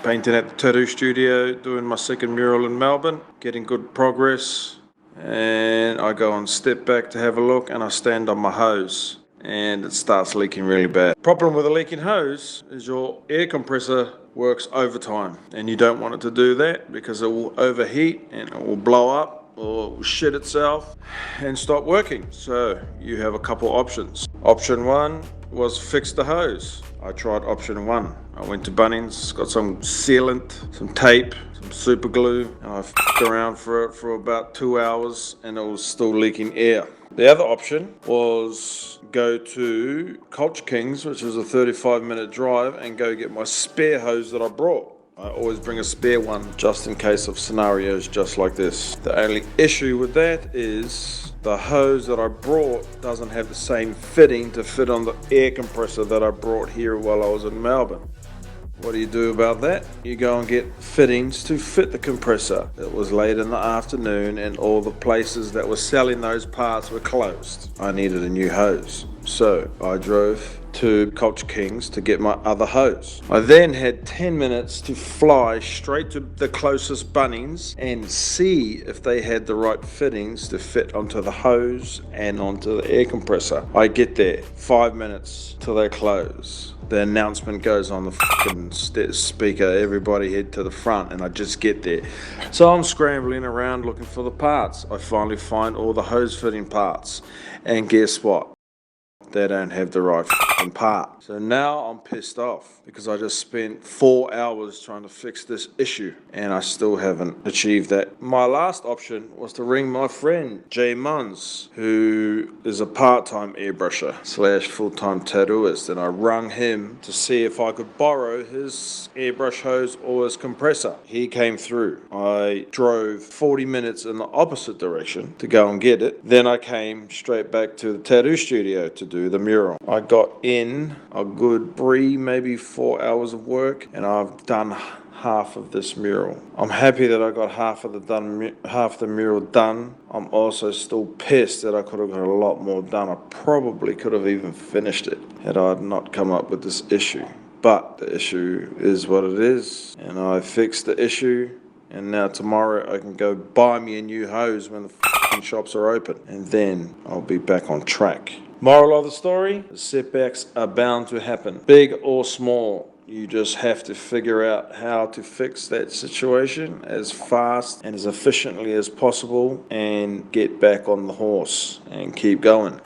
Painting at the tattoo studio, doing my second mural in Melbourne, getting good progress, and I go and step back to have a look, and I stand on my hose and it starts leaking really bad. Problem with a leaking hose is your air compressor works overtime, and you don't want it to do that because it will overheat and it will blow up or shit itself and stop working. So you have a couple options. Option one was fix the hose. I tried option one. I went to Bunnings, got some sealant, some tape, some super glue, and I f***ed around for it for about 2 hours and it was still leaking air. The other option was go to Culture Kings, which is a 35-minute drive, and go get my spare hose that I brought. I always bring a spare one just in case of scenarios just like this. The only issue with that is the hose that I brought doesn't have the same fitting to fit on the air compressor that I brought here while I was in Melbourne. What do you do about that? You go and get fittings to fit the compressor. It was late in the afternoon and all the places that were selling those parts were closed. I needed a new hose. So I drove to Culture Kings to get my other hose. I then had 10 minutes to fly straight to the closest Bunnings and see if they had the right fittings to fit onto the hose and onto the air compressor. I get there, 5 minutes till they close. The announcement goes on the fucking speaker, everybody head to the front, and I just get there. So I'm scrambling around looking for the parts. I finally find all the hose fitting parts, and guess what? They don't have the right fucking part. So now I'm pissed off because I just spent 4 hours trying to fix this issue and I still haven't achieved that. My last option was to ring my friend Jay Munns, who is a part-time airbrusher / full-time tattooist, and I rung him to see if I could borrow his airbrush hose or his compressor. He came through. I drove 40 minutes in the opposite direction to go and get it. Then I came straight back to the tattoo studio to do the mural. I got in a good 3, maybe 4 hours of work, and I've done half of this mural. I'm happy that I got half the mural done. I'm also still pissed that I could have got a lot more done. I probably could have even finished it had I not come up with this issue. But the issue is what it is, and I fixed the issue, and now tomorrow I can go buy me a new hose when the f***ing shops are open, and then I'll be back on track. Moral of the story, the setbacks are bound to happen, big or small. You just have to figure out how to fix that situation as fast and as efficiently as possible and get back on the horse and keep going.